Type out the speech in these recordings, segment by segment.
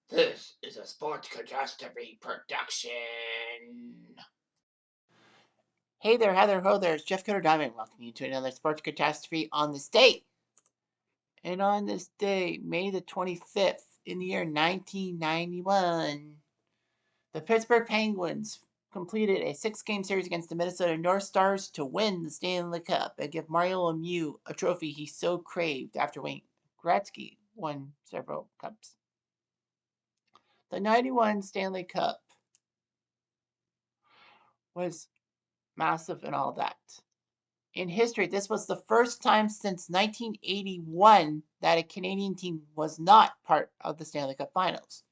This is a Sports Catastrophe production. Hey there, Heather, ho there, it's Jeff Cutter Diamond. Welcome you to another Sports Catastrophe on this date. And on this day, May the 25th, in the year 1991, the Pittsburgh Penguins completed a 6-game series against the Minnesota North Stars to win the Stanley Cup and give Mario Lemieux a trophy he so craved after Wayne Gretzky won several cups. The 91 Stanley Cup was massive and all that. In history, this was the first time since 1981 that a Canadian team was not part of the Stanley Cup Finals.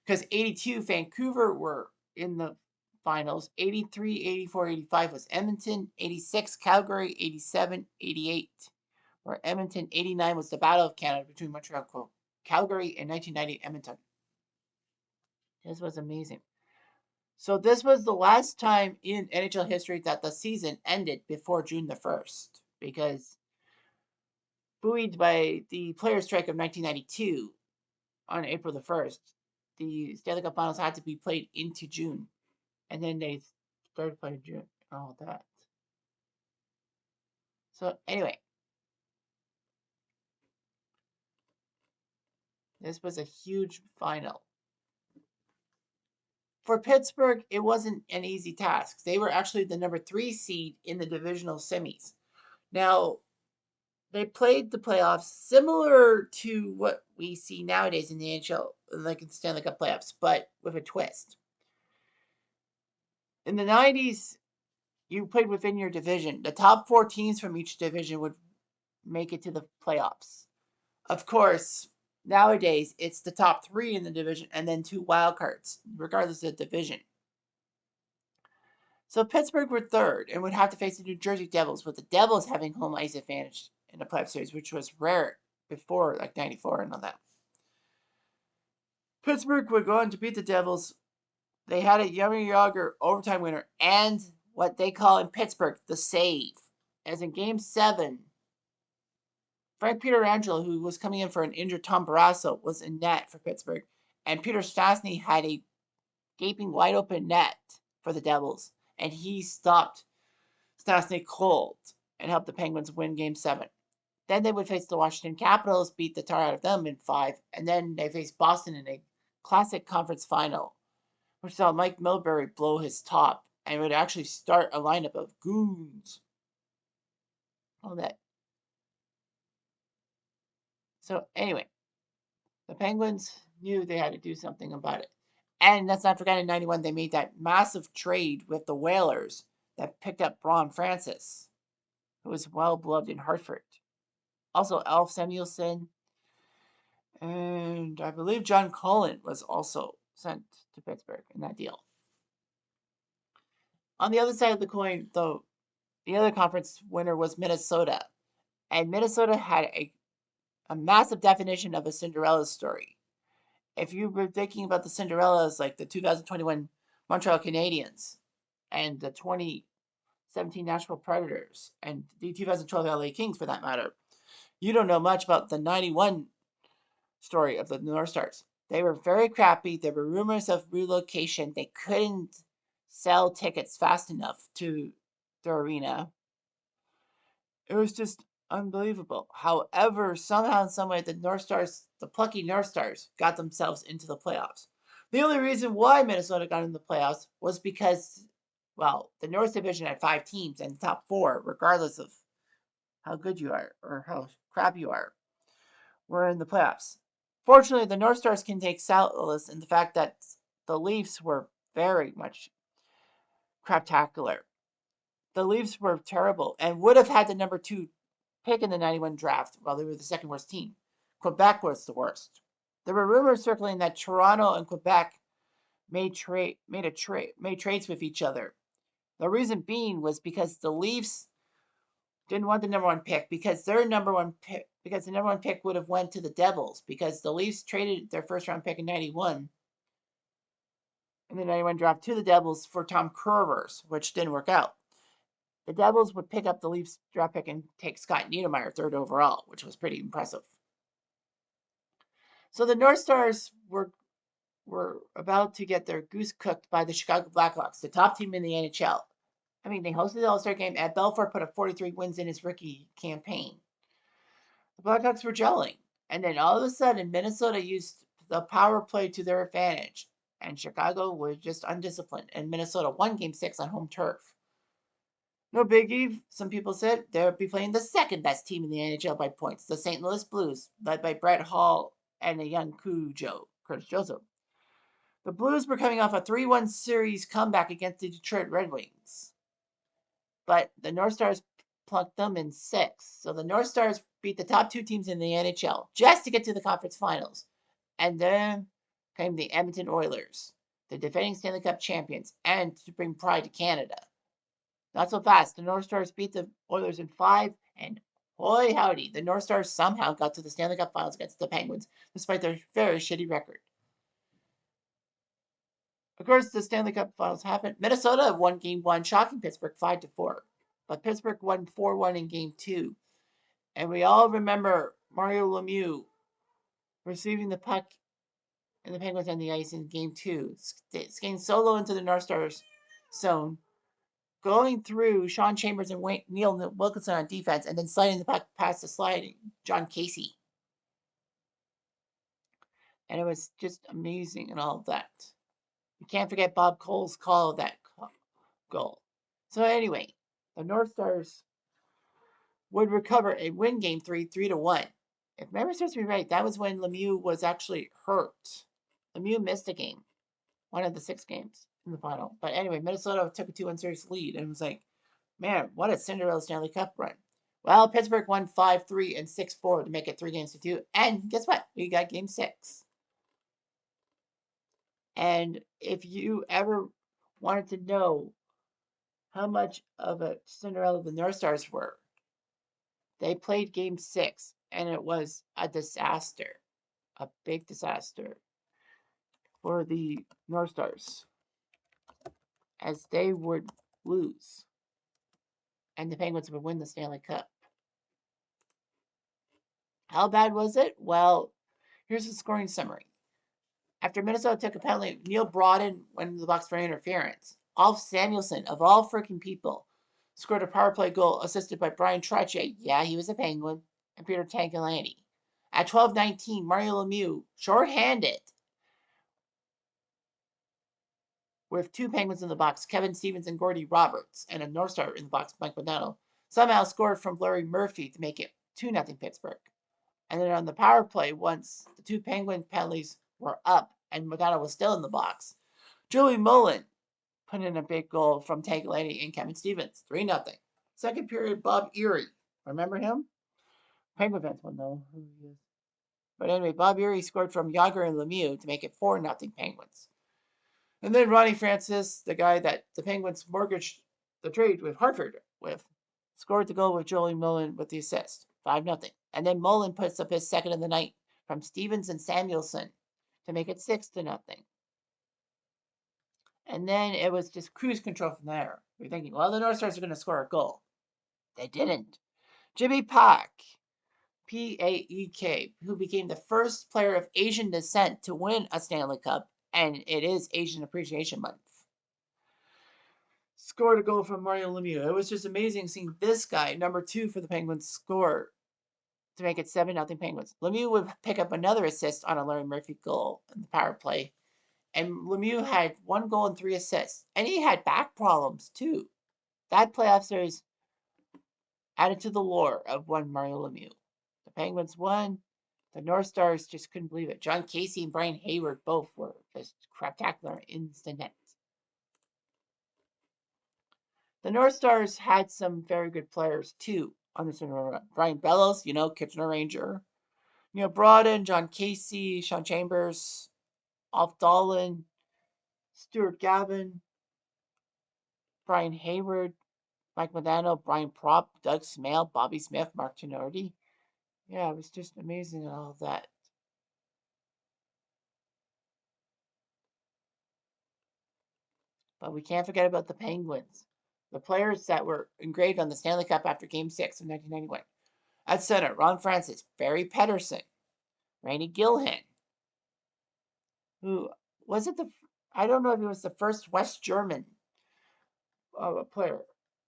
Because 82, Vancouver were in the finals. 83, 84, 85 was Edmonton. 86, Calgary. 87, 88 were Edmonton. 89 was the Battle of Canada between Montreal and Calgary, and 1990, Edmonton. This was amazing. So this was the last time in NHL history that the season ended before June the 1st, because buoyed by the players' strike of 1992 on April the 1st, the Stanley Cup Finals had to be played into June, and then they started playing June and all that. So anyway, this was a huge final. For Pittsburgh, it wasn't an easy task. They were actually the number 3 seed in the divisional semis. Now, they played the playoffs similar to what we see nowadays in the NHL, like in the Stanley Cup playoffs, but with a twist. In the 90s, you played within your division. The top 4 teams from each division would make it to the playoffs. Of course, nowadays, it's the top 3 in the division and then 2 wild cards, regardless of the division. So Pittsburgh were third and would have to face the New Jersey Devils, with the Devils having home ice advantage in the playoff series, which was rare before, like 94 and all that. Pittsburgh would go on to beat the Devils. They had a Yummy Yager overtime winner and what they call in Pittsburgh the save. As in Game 7, Frank Pietrangelo, who was coming in for an injured Tom Barrasso, was in net for Pittsburgh, and Peter Stastny had a gaping wide open net for the Devils, and he stopped Stastny cold and helped the Penguins win Game 7. Then they would face the Washington Capitals, beat the tar out of them in 5, and then they faced Boston in a classic conference final, which saw Mike Milbury blow his top and would actually start a lineup of goons. All that. So anyway, the Penguins knew they had to do something about it. And let's not forget in 91, they made that massive trade with the Whalers that picked up Braun Francis, who was well beloved in Hartford. Also, Alf Samuelson, and I believe John Cullen was also sent to Pittsburgh in that deal. On the other side of the coin, though, the other conference winner was Minnesota. And Minnesota had a massive definition of a Cinderella story. If you were thinking about the Cinderellas, like the 2021 Montreal Canadiens and the 2017 Nashville Predators and the 2012 LA Kings, for that matter, you don't know much about the 91 story of the North Stars. They were very crappy. There were rumors of relocation. They couldn't sell tickets fast enough to the arena. It was just unbelievable. However, somehow, some way, the North Stars, the plucky North Stars, got themselves into the playoffs. The only reason why Minnesota got into the playoffs was because, well, the North Division had 5 teams, and the top 4, regardless of how good you are or how crap you are, were in the playoffs. Fortunately, the North Stars can take solace in the fact that the Leafs were very much craptacular. The Leafs were terrible and would have had the number 2 pick in the 91 draft while they were the second worst team. Quebec was the worst. There were rumors circling that Toronto and Quebec made trades with each other. The reason being was because the Leafs didn't want the number 1 pick, because the number 1 pick would have went to the Devils, because the Leafs traded their first round pick in 91 in the 91 draft to the Devils for Tom Kurvers, which didn't work out. The Devils would pick up the Leafs draft pick and take Scott Niedermayer 3rd overall, which was pretty impressive. So the North Stars were were about to get their goose cooked by the Chicago Blackhawks, the top team in the NHL. I mean, they hosted the All-Star game, and Belfort put up 43 wins in his rookie campaign. The Blackhawks were gelling, and then all of a sudden, Minnesota used the power play to their advantage, and Chicago was just undisciplined, and Minnesota won Game 6 on home turf. No biggie, some people said they'll be playing the second best team in the NHL by points, the St. Louis Blues, led by Brett Hall and a young Cujo, Curtis Joseph. The Blues were coming off a 3-1 series comeback against the Detroit Red Wings, but the North Stars plunked them in 6. So the North Stars beat the top 2 teams in the NHL just to get to the conference finals. And then came the Edmonton Oilers, the defending Stanley Cup champions, and to bring pride to Canada. Not so fast. The North Stars beat the Oilers in 5, and hoy howdy, the North Stars somehow got to the Stanley Cup finals against the Penguins, despite their very shitty record. Of course, the Stanley Cup finals happened. Minnesota won Game 1, shocking Pittsburgh 5-4. But Pittsburgh won 4-1 in Game 2. And we all remember Mario Lemieux receiving the puck in the Penguins on the ice in Game 2, skating solo into the North Stars zone, going through Sean Chambers and Neil Wilkinson on defense, and then sliding the puck past the sliding John Casey. And it was just amazing and all of that. You can't forget Bob Cole's call of that goal. So anyway, the North Stars would recover and win Game 3, 3-1. If memory serves me right, that was when Lemieux was actually hurt. Lemieux missed a game, one of the 6 games in the final. But anyway, Minnesota took a 2-1 series lead and was like, man, what a Cinderella Stanley Cup run. Well, Pittsburgh won 5-3 and 6-4 to make it 3-2. And guess what? We got Game 6. And if you ever wanted to know how much of a Cinderella the North Stars were, they played Game 6, and it was a disaster, a big disaster for the North Stars, as they would lose, and the Penguins would win the Stanley Cup. How bad was it? Well, here's the scoring summary. After Minnesota took a penalty, Neil Broden went into the box for interference. Alf Samuelsson, of all freaking people, scored a power play goal assisted by Brian Trottier. Yeah, he was a Penguin. And Peter Tangalani. At 12:19, Mario Lemieux, short-handed, with 2 Penguins in the box, Kevin Stevens and Gordy Roberts, and a North Star in the box, Mike Modano, somehow scored from Larry Murphy to make it 2-0 Pittsburgh. And then on the power play, once the 2 Penguin penalties were up and Modano was still in the box, Joey Mullen put in a big goal from Tagliani and Kevin Stevens, 3-0. Second period, Bob Erie. Remember him? Penguin fans will know who he is. But anyway, Bob Erie scored from Yager and Lemieux to make it 4-0 Penguins. And then Ronnie Francis, the guy that the Penguins mortgaged the trade with Hartford with, scored the goal with Joey Mullen with the assist, 5-0. And then Mullen puts up his second of the night from Stevens and Samuelsson to make it 6-0. And then it was just cruise control from there. You're thinking, well, the North Stars are going to score a goal. They didn't. Jimmy Paek, Paek, who became the first player of Asian descent to win a Stanley Cup, and it is Asian Appreciation Month, scored a goal from Mario Lemieux. It was just amazing seeing this guy, number 2 for the Penguins, score to make it 7-0 Penguins. Lemieux would pick up another assist on a Larry Murphy goal in the power play. And Lemieux had 1 goal and 3 assists. And he had back problems, too. That playoff series added to the lore of one Mario Lemieux. The Penguins won. The North Stars just couldn't believe it. John Casey and Brian Hayward both were just spectacular in the net. The North Stars had some very good players, too, on the Cinderella run. Brian Bellows, Kitchener Ranger. Broden, John Casey, Sean Chambers, Alf Dolan, Stuart Gavin, Brian Hayward, Mike Modano, Brian Propp, Doug Smale, Bobby Smith, Mark Tenorti. Yeah, it was just amazing and all of that. But we can't forget about the Penguins. The players that were engraved on the Stanley Cup after Game 6 of 1991. At center, Ron Francis, Barry Pedersen, Randy Gilhan, who Was it the? I don't know if it was the first West German player,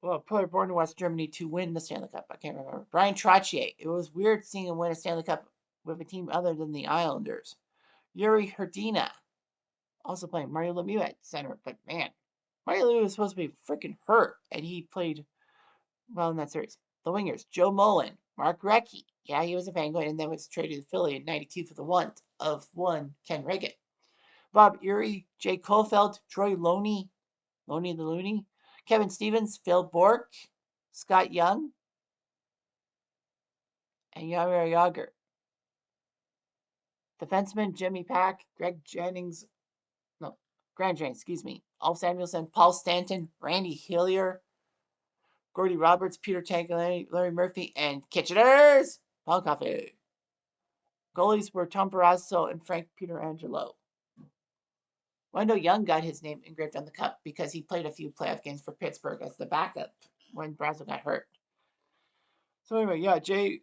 well, a player born in West Germany to win the Stanley Cup. I can't remember. Brian Trottier. It was weird seeing him win a Stanley Cup with a team other than the Islanders. Yuri Herdina, also playing Mario Lemieux at center, but man, Mario Lemieux was supposed to be freaking hurt, and he played well in that series. The wingers: Joe Mullen, Mark Recchi. Yeah, he was a Penguin, and then was traded to Philly in '92 for the want of one Ken Riggett. Bob Erie, Jay Kofeld, Troy Loney, Loney the Looney, Kevin Stevens, Phil Bork, Scott Young, and Yarmir Yager. Defenseman Jimmy Pack, Greg Jennings, no, Grant Jennings, excuse me, Alf Samuelson, Paul Stanton, Randy Hillier, Gordy Roberts, Peter Tank, Larry Murphy, and Kitcheners, Paul Coffey. Goalies were Tom Barrasso and Frank Pietrangelo. Wendell Young got his name engraved on the cup because he played a few playoff games for Pittsburgh as the backup when Brasso got hurt. So anyway, yeah, Jay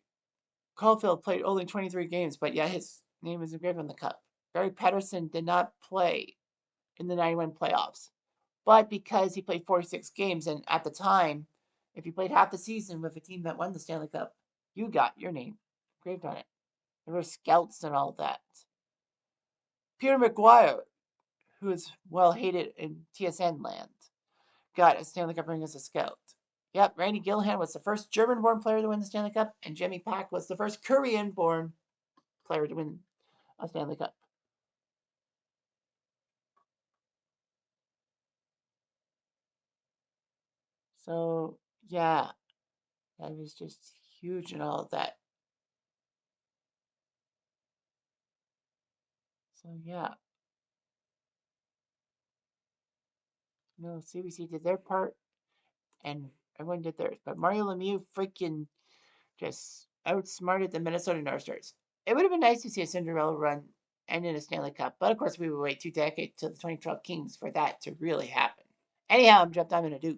Caulfield played only 23 games, but yeah, his name is engraved on the cup. Barry Patterson did not play in the 91 playoffs, but because he played 46 games, and at the time, if you played half the season with a team that won the Stanley Cup, you got your name engraved on it. There were scouts and all that. Peter McGuire, who is well hated in TSN land, got a Stanley Cup ring as a scout. Yep, Randy Gillihan was the first German-born player to win the Stanley Cup, and Jimmy Pack was the first Korean-born player to win a Stanley Cup. So yeah, that was just huge and all of that. So yeah, no, CBC did their part, and everyone did theirs. But Mario Lemieux freaking just outsmarted the Minnesota North Stars. It would have been nice to see a Cinderella run and in a Stanley Cup, but of course we would wait 2 decades till the 2012 Kings for that to really happen. Anyhow, I'm Jeff Diamond. Adieu.